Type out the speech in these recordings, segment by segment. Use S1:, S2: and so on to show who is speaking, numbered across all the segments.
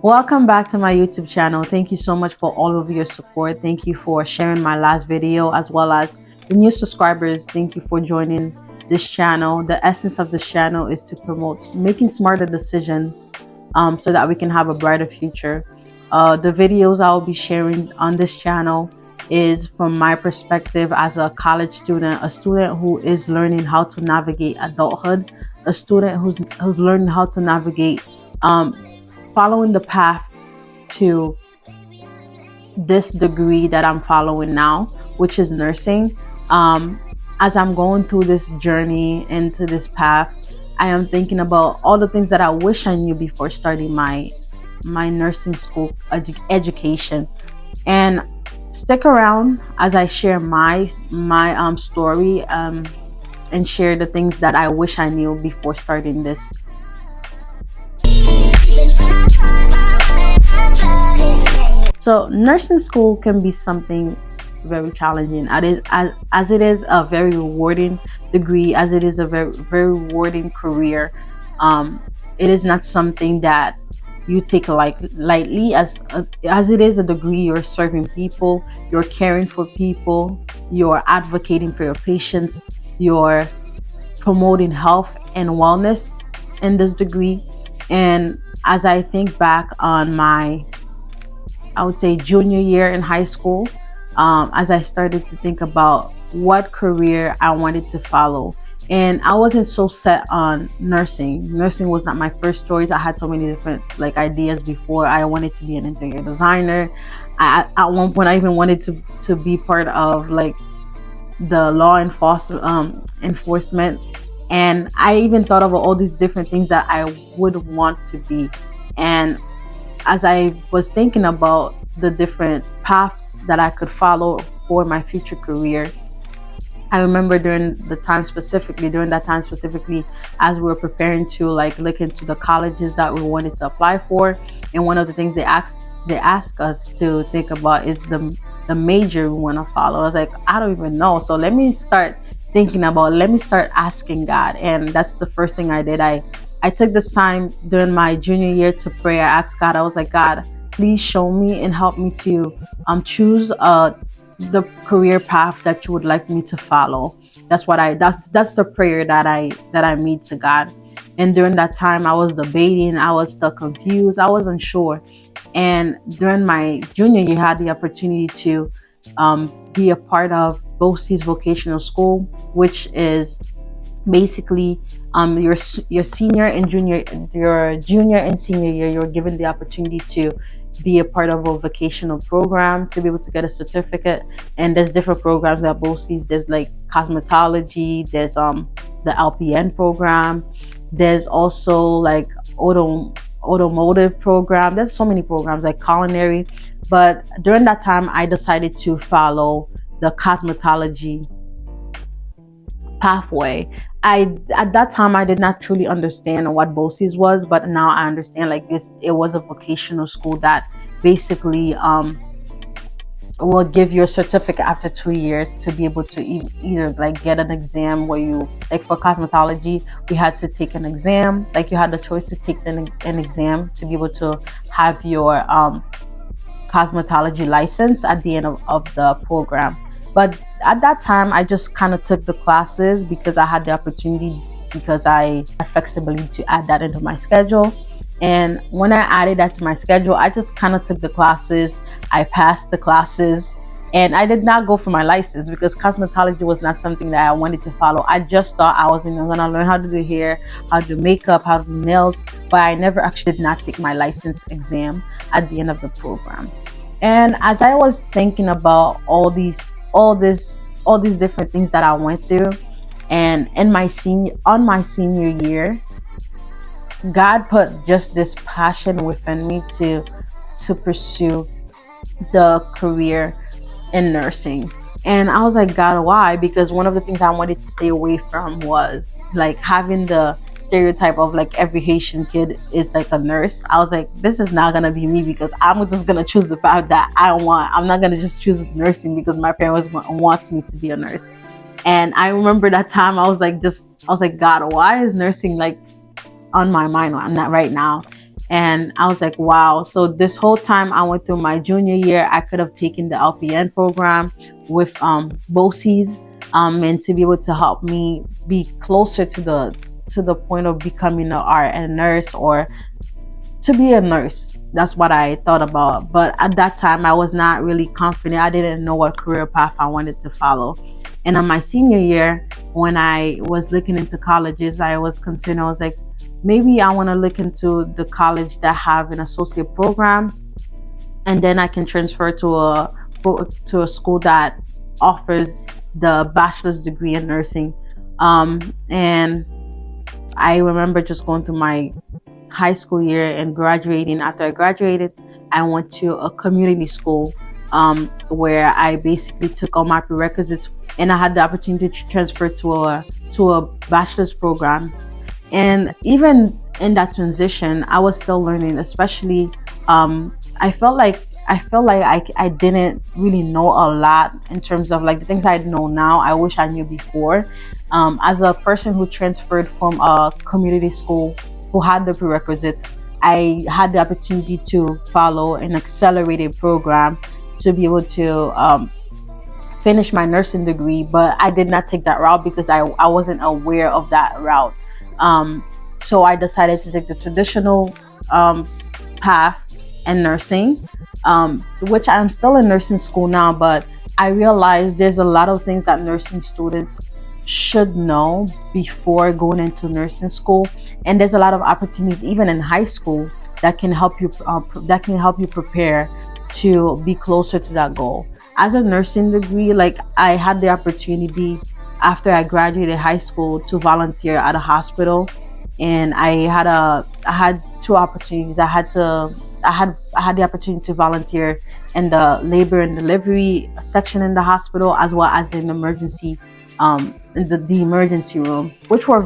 S1: Welcome back to my YouTube channel. Thank you so much for all of your support. Thank you for sharing my last video, as well as the new subscribers. Thank you for joining this channel. The essence of this channel is to promote making smarter decisions so that we can have a brighter future. The videos I will be sharing on this channel is from my perspective as a college student, a student who is learning how to navigate adulthood, a student who's learning how to navigate following the path to this degree that I'm following now, which is nursing. As I'm going through this journey into this path, I am thinking about all the things that I wish I knew before starting my nursing school education. And stick around as I share my story and share the things that I wish I knew before starting this. So nursing school can be something very challenging, as it is a very rewarding degree, as it is a very rewarding career. It is not something that you take lightly, as it is a degree. You're serving people, you're caring for people, you're advocating for your patients, you're promoting health and wellness in this degree. And as I think back on my, I would say, junior year in high school, as I started to think about what career I wanted to follow. And I wasn't so set on nursing. Nursing was not my first choice. I had so many different ideas before. I wanted to be an interior designer. At one point, I even wanted to be part of the law enforcement. And I even thought of all these different things that I would want to be. And as I was thinking about the different paths that I could follow for my future career, I remember during that time specifically, as we were preparing to look into the colleges that we wanted to apply for, and one of the things they asked us to think about is the major we want to follow. I was like, I don't even know. So let me start asking God. And that's the first thing I did. I took this time during my junior year to pray. I asked God, I was like, God, please show me and help me to choose the career path that you would like me to follow. That's the prayer that I made to God. And during that time, I was debating, I was still confused, I wasn't sure. And during my junior year, I had the opportunity to be a part of BOCES vocational school, which is basically your senior and junior and senior year, you're given the opportunity to be a part of a vocational program to be able to get a certificate. And there's different programs at BOCES. There's cosmetology, there's the LPN program, there's also automotive program. There's so many programs, like culinary. But during that time, I decided to follow the cosmetology pathway. At that time, I did not truly understand what BOCES was, but now I understand it was a vocational school that basically will give you a certificate after 2 years to be able to either get an exam where you, for cosmetology, we had to take an exam. You had the choice to take an exam to be able to have your cosmetology license at the end of the program. But at that time, I just kind of took the classes because I had the opportunity, because I had flexibility to add that into my schedule. And when I added that to my schedule, I just kind of took the classes. I passed the classes, and I did not go for my license because cosmetology was not something that I wanted to follow. I just thought I was going to learn how to do hair, how to do makeup, how to do nails, but I never actually did not take my license exam at the end of the program. And as I was thinking about all these different things that I went through, and on my senior year, God put just this passion within me to pursue the career in nursing. And I was like, God, why? Because one of the things I wanted to stay away from was having the stereotype of every Haitian kid is a nurse. I was like, this is not gonna be me, because I'm just gonna choose the path that I want. I'm not gonna just choose nursing because my parents want me to be a nurse. And I remember that time I was like, God, why is nursing on my mind right now? And I was like, wow. So this whole time I went through my junior year, I could have taken the LPN program with BOCES, and to be able to help me be closer to the point of becoming an RN nurse, or to be a nurse. That's what I thought about. But at that time, I was not really confident. I didn't know what career path I wanted to follow. And on my senior year, when I was looking into colleges, I was concerned. I was like, maybe I want to look into the college that have an associate program, and then I can transfer to a school that offers the bachelor's degree in nursing. And I remember just going through my high school year and graduating. After I graduated, I went to a community school, where I basically took all my prerequisites, and I had the opportunity to transfer to a bachelor's program. And even in that transition, I was still learning. Especially, I felt like I didn't really know a lot in terms of like the things I know now. I wish I knew before. As a person who transferred from a community school who had the prerequisites, I had the opportunity to follow an accelerated program to be able to finish my nursing degree. But I did not take that route because I wasn't aware of that route. Um, so I decided to take the traditional um, path in nursing, which I'm still in nursing school now, but I realized there's a lot of things that nursing students should know before going into nursing school, and there's a lot of opportunities even in high school that can help you prepare to be closer to that goal. As a nursing degree, like I had the opportunity after I graduated high school to volunteer at a hospital, and I had two opportunities. I had the opportunity to volunteer in the labor and delivery section in the hospital, as well as in in the emergency room, which were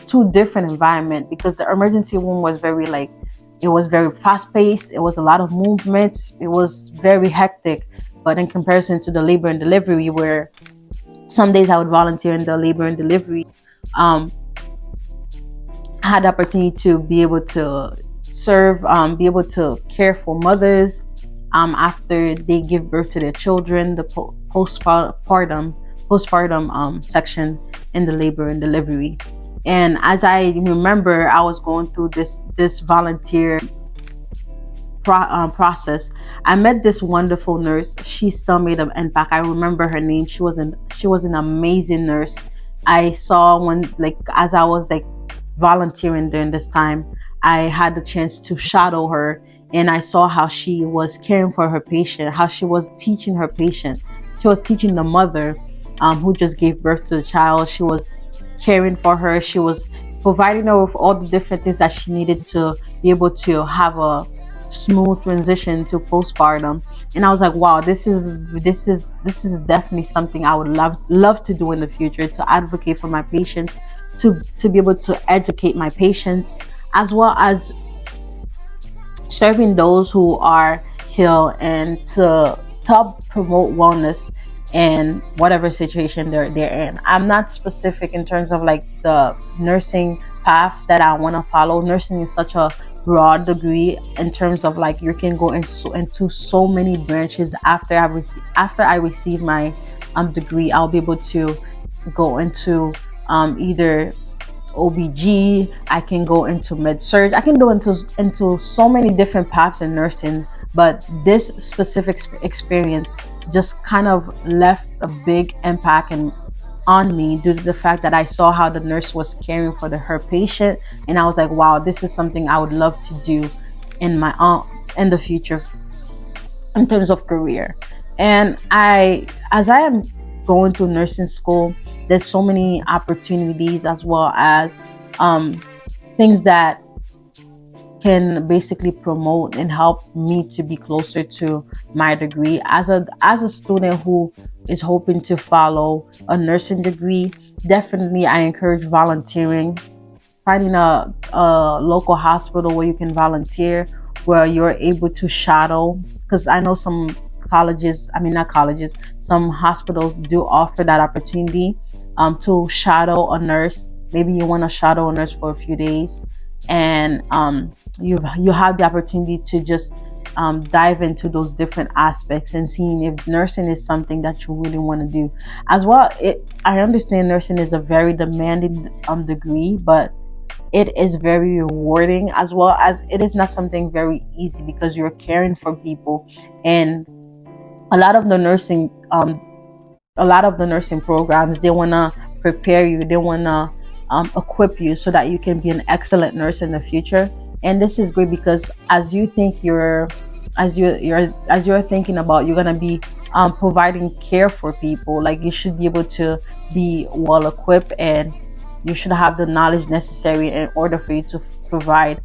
S1: two different environment, because the emergency room was very like, it was very fast paced. It was a lot of movements. It was very hectic. But in comparison to the labor and delivery, where some days I would volunteer in the labor and delivery, um, I had the opportunity to be able to serve, be able to care for mothers after they give birth to their children, the postpartum section in the labor and delivery. And as I remember, I was going through this volunteer process. I met this wonderful nurse. She still made an impact. I remember her name. She was an amazing nurse. I saw when, like, as I was like volunteering during this time, I had the chance to shadow her, and I saw how she was caring for her patient, how she was teaching her patient. She was teaching the mother who just gave birth to the child. She was caring for her. She was providing her with all the different things that she needed to be able to have a smooth transition to postpartum. And I was like, wow, this is definitely something I would love to do in the future, to advocate for my patients, to be able to educate my patients, as well as serving those who are ill, and to help promote wellness in whatever situation they're in. I'm not specific in terms of like the nursing path that I want to follow. Nursing is such a broad degree in terms of like you can go into so many branches. After I receive my degree, I'll be able to go into either OBG, I can go into med surg, I can go into so many different paths in nursing. But this specific experience just kind of left a big impact on me, due to the fact that I saw how the nurse was caring for her patient, and I was like, wow, this is something I would love to do in my in the future in terms of career. And as I am going through nursing school, there's so many opportunities, as well as um, things that can basically promote and help me to be closer to my degree. As a student who is hoping to follow a nursing degree, definitely I encourage volunteering, finding a local hospital where you can volunteer, where you're able to shadow. Because I know some colleges, I mean, not colleges, some hospitals do offer that opportunity to shadow a nurse. Maybe you want to shadow a nurse for a few days, and you have the opportunity to just dive into those different aspects and seeing if nursing is something that you really want to do as well. I understand nursing is a very demanding degree, but it is very rewarding, as well as it is not something very easy because you're caring for people. And a lot of the nursing a lot of the nursing programs, they want to prepare you, they want to equip you so that you can be an excellent nurse in the future. And this is great because as you think you're as you're thinking about you're going to be providing care for people, like you should be able to be well equipped, and you should have the knowledge necessary in order for you to provide,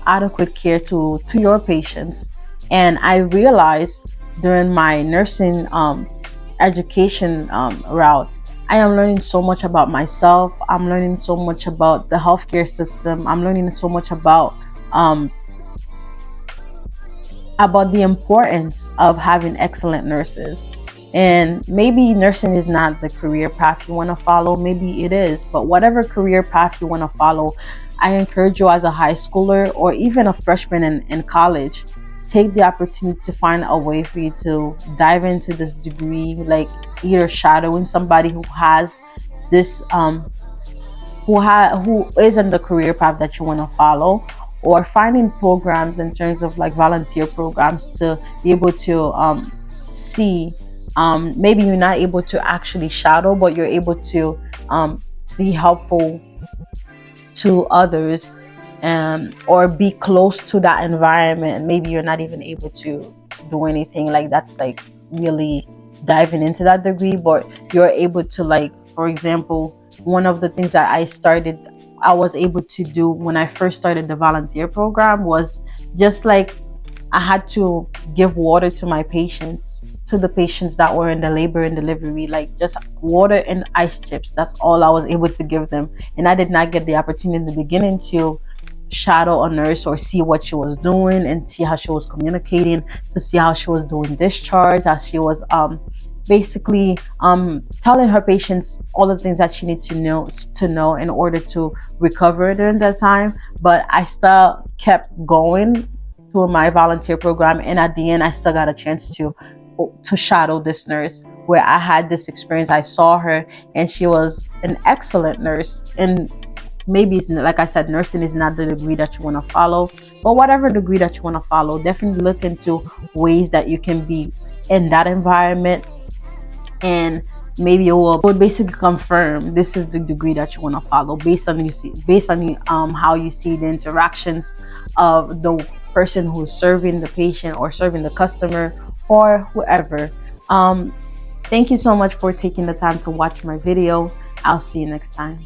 S1: adequate care to your patients. And I realized during my nursing education route, I am learning so much about myself. I'm learning so much about the healthcare system. I'm learning so much um, about the importance of having excellent nurses. And maybe nursing is not the career path you want to follow. Maybe it is, but whatever career path you want to follow, I encourage you as a high schooler or even a freshman in college, take the opportunity to find a way for you to dive into this degree, like either shadowing somebody who has this who is in the career path that you want to follow, or finding programs in terms of like volunteer programs to be able to see, maybe you're not able to actually shadow, but you're able to be helpful to others, or be close to that environment. Maybe you're not even able to do anything like that's like really diving into that degree, but you're able to, like, for example, one of the things that I was able to do when I first started the volunteer program was just like I had to give water to my patients, to the patients that were in the labor and delivery, like just water and ice chips. That's all I was able to give them. And I did not get the opportunity in the beginning to shadow a nurse or see what she was doing and see how she was communicating, to see how she was doing discharge, how she was basically telling her patients all the things that she needs to know in order to recover during that time. But I still kept going through my volunteer program, and at the end I still got a chance to shadow this nurse, where I had this experience. I saw her and she was an excellent nurse. And maybe it's like I said, nursing is not the degree that you want to follow, but whatever degree that you want to follow, definitely look into ways that you can be in that environment, and maybe it would basically confirm this is the degree that you want to follow based on how you see the interactions of the person who's serving the patient or serving the customer or whoever. Thank you so much for taking the time to watch my video. I'll see you next time.